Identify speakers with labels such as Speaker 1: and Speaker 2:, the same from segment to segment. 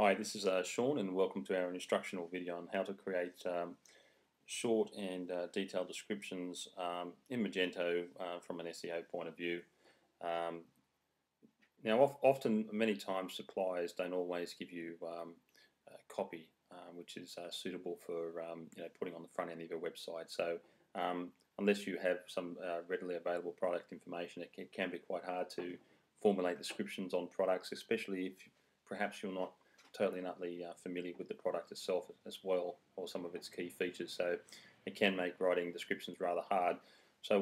Speaker 1: Hi, this is Sean, and welcome to our instructional video on how to create short and detailed descriptions in Magento from an SEO point of view. Um, Now, often, many times, suppliers don't always give you copy, which is suitable for putting on the front end of your website. So, unless you have some readily available product information, it can be quite hard to formulate descriptions on products, especially if perhaps you're not totally and utterly familiar with the product itself as well, or some of its key features. So, it can make writing descriptions rather hard. So,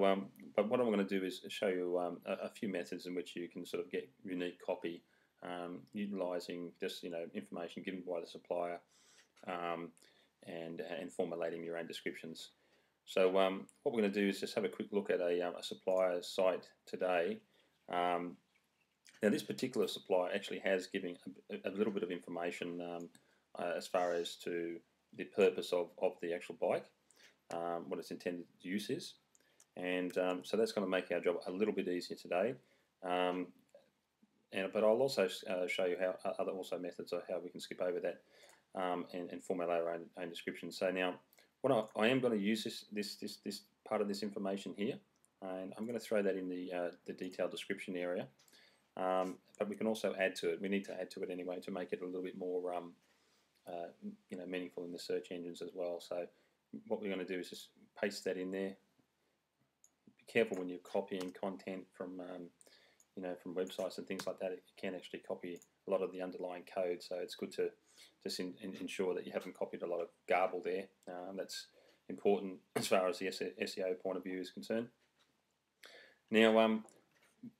Speaker 1: but what I'm going to do is show you a few methods in which you can sort of get unique copy, utilizing just information given by the supplier, and formulating your own descriptions. So, what we're going to do is just have a quick look at a supplier site today. Now, this particular supplier actually has given a little bit of information as far as to the purpose of the actual bike, what its intended use is. And so that's going to make our job a little bit easier today. But I'll also show you how other methods of how we can skip over that and formulate our own description. So now, what I am going to use this part of this information here, and I'm going to throw that in the detailed description area. But we can also add to it. We need to add to it anyway to make it a little bit more meaningful in the search engines as well. So what we're going to do is just paste that in there. Careful when you're copying content from from websites and things like that. It can actually copy a lot of the underlying code, so it's good to just ensure that you haven't copied a lot of garble there. That's important as far as the SEO point of view is concerned. Now,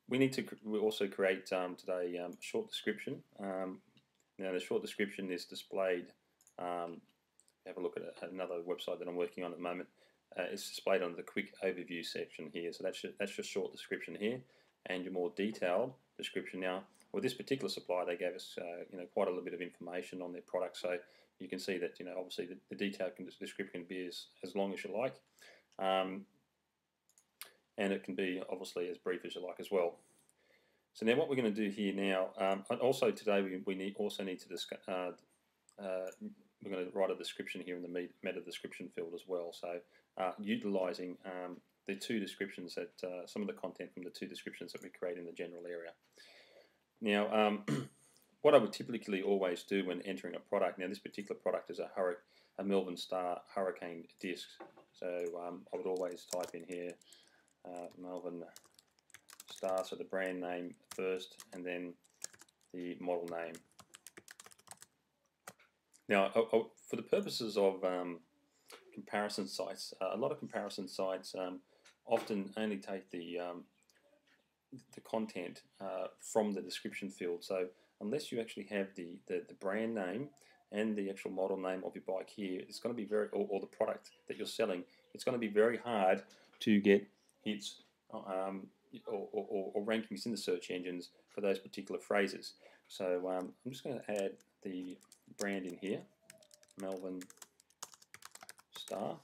Speaker 1: we also create today a short description. Now, the short description is displayed. Have a look at another website that I'm working on at the moment. It's displayed on the quick overview section here. So that's your short description here, and your more detailed description. Now, with this particular supplier, they gave us quite a little bit of information on their product. So you can see that obviously the detailed description can be as long as you like, and it can be obviously as brief as you like as well. So now what we're going to do here now, also today we also need to discuss. We're going to write a description here in the meta description field as well. So utilizing the two descriptions that some of the content from the two descriptions that we create in the general area. Now, what I would typically always do when entering a product. Now, this particular product is a Melvin Star Hurricane disc. So I would always type in here Melvin Star, so the brand name first, and then the model name. Now, for the purposes of comparison sites, a lot of comparison sites often only take the content from the description field. So unless you actually have the brand name and the actual model name of your bike here, it's going to be or the product that you're selling, it's going to be very hard to get hits or rankings in the search engines for those particular phrases. So I'm just going to add the brand in here, Melvin Star,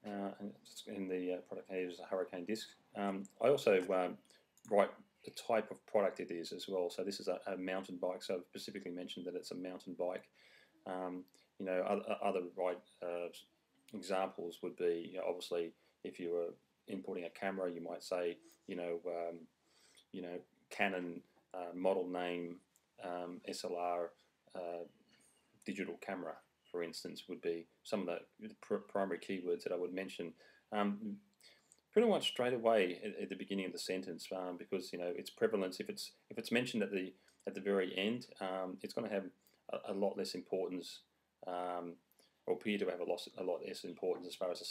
Speaker 1: and in the product here is a Hurricane disc. I also write the type of product it is as well. So this is a mountain bike, so I've specifically mentioned that it's a mountain bike. Other examples would be obviously if you were importing a camera, you might say Canon model name SLR digital camera, for instance, would be some of the primary keywords that I would mention pretty much straight away at the beginning of the sentence, because its prevalence, if it's mentioned at the very end, it's going to have a lot less importance, or appear to have a lot less importance as far as the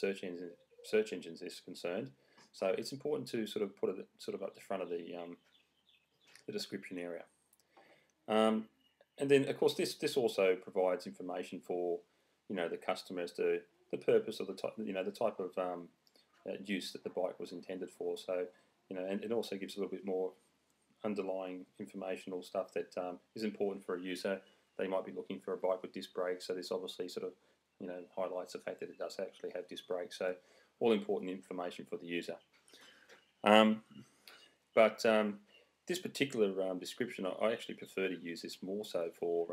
Speaker 1: search engines is concerned. So it's important to sort of put it sort of up the front of the description area. And then, of course, this also provides information for the customer as to the purpose of the type of use that the bike was intended for. So and it also gives a little bit more underlying informational stuff that is important for a user. They might be looking for a bike with disc brakes, so this obviously sort of highlights the fact that it does actually have disc brakes. So all important information for the user. This particular description, I actually prefer to use this more so for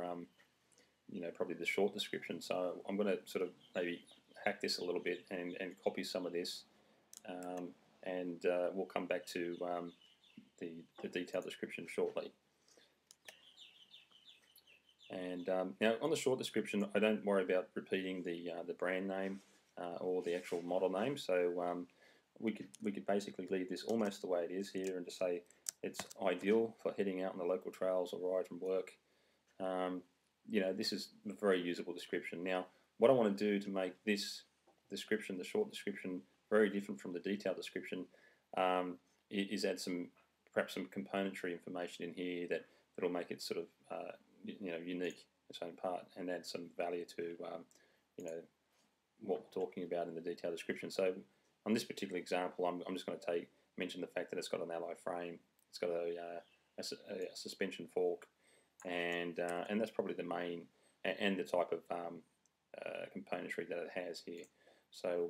Speaker 1: probably the short description. So I'm going to sort of maybe hack this a little bit and copy some of this, and we'll come back to the detailed description shortly. And now on the short description, I don't worry about repeating the brand name or the actual model name. So we could basically leave this almost the way it is here and just say it's ideal for heading out on the local trails or ride from work. This is a very usable description. Now, what I want to do to make this description, the short description, very different from the detailed description, is add perhaps some componentry information in here that'll make it sort of unique, its own part, and add some value to what we're talking about in the detailed description. So on this particular example, I'm just going to mention the fact that it's got an alloy frame, it's got a suspension fork, and that's probably the main and the type of componentry that it has here. So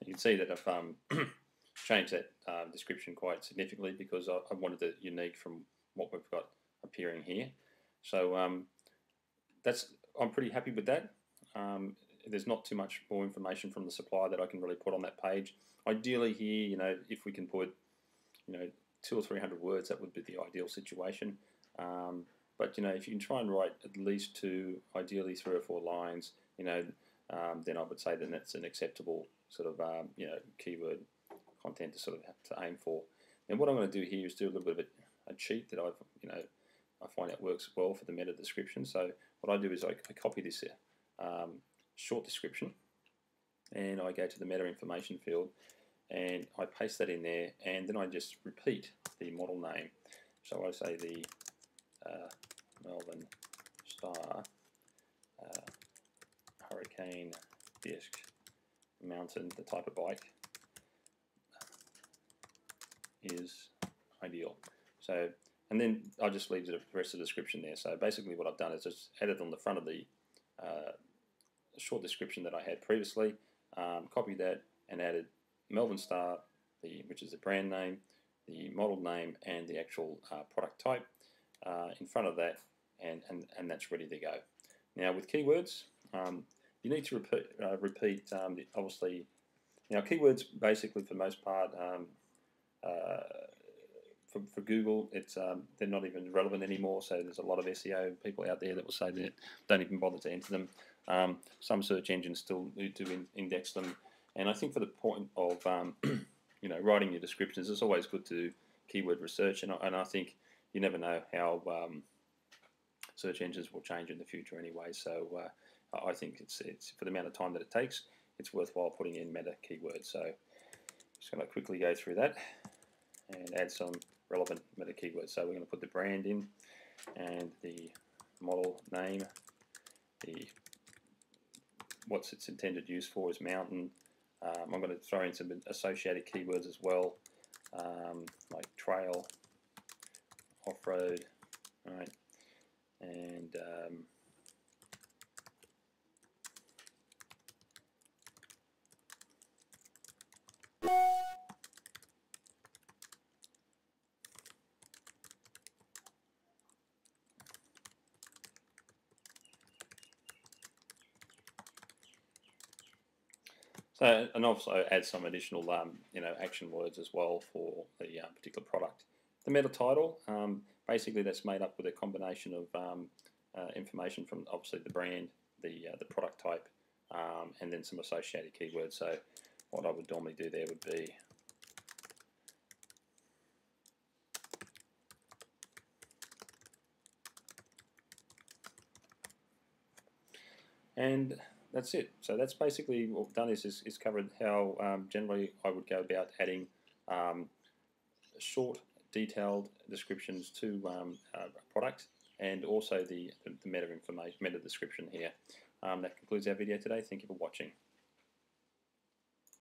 Speaker 1: you can see that I've changed that description quite significantly because I wanted it unique from what we've got appearing here. So I'm pretty happy with that. There's not too much more information from the supplier that I can really put on that page. Ideally here, if we can put 200 or 300 words, that would be the ideal situation. But if you can try and write at least 2, ideally 3 or 4 lines, then I would say that that's an acceptable sort of keyword content to sort of have to aim for. And what I'm going to do here is do a little bit of a cheat that I find out works well for the meta description. So what I do is I copy this short description, and I go to the meta information field, and I paste that in there, and then I just repeat the model name. So I say the Melbourne Star Hurricane Disc Mountain, the type of bike, is ideal. So, and then I just leave the rest of the description there. So basically what I've done is just added on the front of the short description that I had previously, copied that and added Melbourne Star, which is the brand name, the model name, and the actual product type in front of that, and that's ready to go. Now with keywords, you need to repeat obviously, keywords basically for the most part for Google, they're not even relevant anymore. So there's a lot of SEO people out there that will say that don't even bother to enter them. Some search engines still need to index them, and I think for the point of writing your descriptions, it's always good to do keyword research, and I think you never know how search engines will change in the future anyway. So I think it's for the amount of time that it takes, it's worthwhile putting in meta keywords. So just going to quickly go through that and add some relevant meta keywords. So we're going to put the brand in and the model name, what's its intended use for is mountain. I'm going to throw in some associated keywords as well, like trail, off-road, right, and so, and also add some additional action words as well for the particular product. The meta title, basically that's made up with a combination of information from obviously the brand, the product type, and then some associated keywords. So what I would normally do there would be and that's it. So that's basically what we've done is covered how generally I would go about adding short, detailed descriptions to products, and also the meta information, meta description here. That concludes our video today. Thank you for watching.